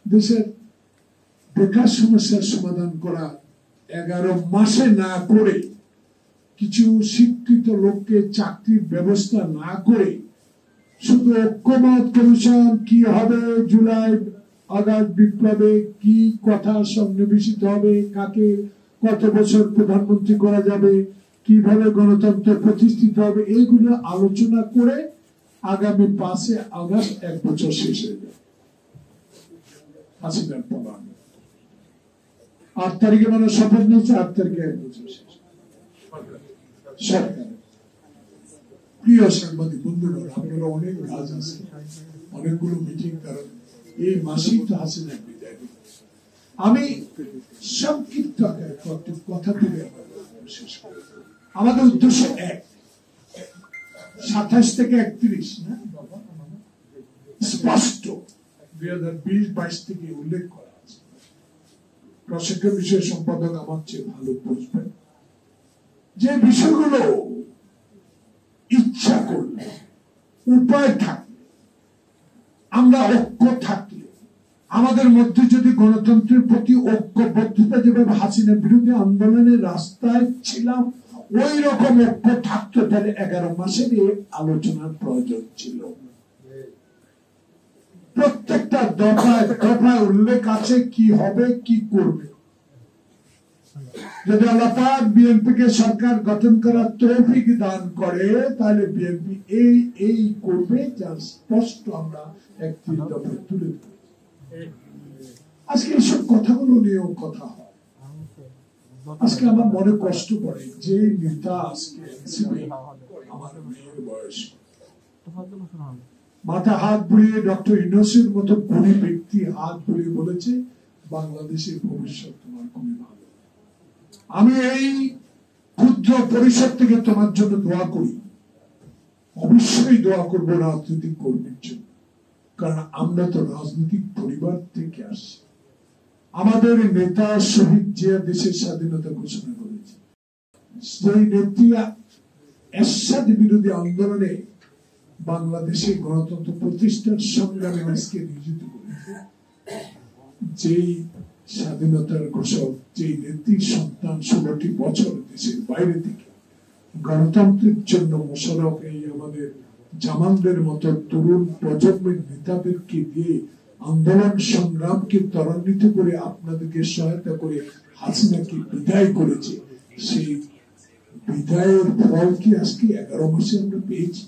দেশের বেকার সমস্যার সমাধান করা 11 মাসে না করে, কিছু শিক্ষিত লোককে চাকরির ব্যবস্থা না করে, শুধু ঐক্যমত কমিশন কি হবে, জুলাই আগস্ট বিপ্লবে কি কথা সন্নিবেশিত হবে, কাকে কত বছর প্রধানমন্ত্রী করা যাবে, কিভাবে গণতন্ত্র প্রতিষ্ঠিত হবে, এইগুলো আলোচনা করে আগামী 5 আগস্ট 1 বছর শেষ হয়ে যাবে। হাসিনার পলায়ন 8 তারিখে মানে শপথ নিয়েছে, 8 তারিখে 1 বছর শেষ সরকার। প্রিয় সাংবাদিক বন্ধুরা, আপনারা অনেক কাজ আছে, অনেকগুলো মিটিং, কারণ এই মাসেই তো হাসিনা বিদায়। আমি সংক্ষিপ্ত কথা তুলে শেষ করি। আমাদের উদ্দেশ্য এক, 27 থেকে 31 না স্পষ্ট 2020-22 থেকে উল্লেখ করা আছে। প্রশিক্ষণ বিষয় সম্পাদক আমার চেয়ে ভালো বুঝবেন যে বিষয়গুলো ইচ্ছা করলে, উপায় থাকলে, আমরা ঐক্য থাকলে, আমাদের মধ্যে যদি গণতন্ত্রের প্রতি ঐক্যবদ্ধতা যেভাবে হাসিনা বিরোধী আন্দোলনের রাস্তায় ছিলাম ওই রকম ঐক্য থাকতো, তাহলে 11 মাসের এই আলোচনার প্রয়োজন ছিল। প্রত্যেকটা দফায় দফায় উল্লেখ আছে কি হবে, কি করবে। যদি আল্লাহ পাক বিএনপিকে সরকার গঠন করার তৌফিক দান করে, তাহলে বিএনপি এই করবে, যার স্পষ্ট আমরা 31 দফায় তুলে ধরব। আজকে এইসব কথাগুলো নিয়েও কথা হয়। আজকে আমার মনে কষ্ট পড়ে যে নেতা আজকে আমার মেয়ের বয়স, মাথা হাত বুলিয়ে ডক্টর ইউনূসের মতো গুণী ব্যক্তি হাত বুলিয়ে বলেছে বাংলাদেশের ভবিষ্যৎ তোমার খুবই ভালো। আমি এই ক্ষুদ্র পরিষদ থেকে তোমার জন্য দোয়া করি, অবশ্যই দোয়া করবো রাজনৈতিক কর্মীর জন্য, কারণ আমরা তো রাজনৈতিক পরিবার থেকে আসছি। আমাদের নেতা শহীদ জিয়া দেশের স্বাধীনতা ঘোষণা করেছে, সেই নেত্রী এরশাদ বিরোধী আন্দোলনে বাংলাদেশে গণতন্ত্র প্রতিষ্ঠার সংগ্রামে আজকে নিয়োজিত করেছে। যেই স্বাধীনতার ঘোষক, যেই নেত্রীর সন্তান 16টি বছর দেশের বাইরে থেকে গণতন্ত্রের জন্য মোশাররফ এই আমাদের জামালদের মতো তরুণ প্রজন্মের নেতাদেরকে দিয়ে আন্দোলন সংগ্রামকে ত্বরান্বিত করে আপনাদেরকে সহায়তা করে হাসিনাকে বিদায় করেছে, সেই বিদায়ের ফল কি আজকে 11 মাসে আমরা পেয়েছি?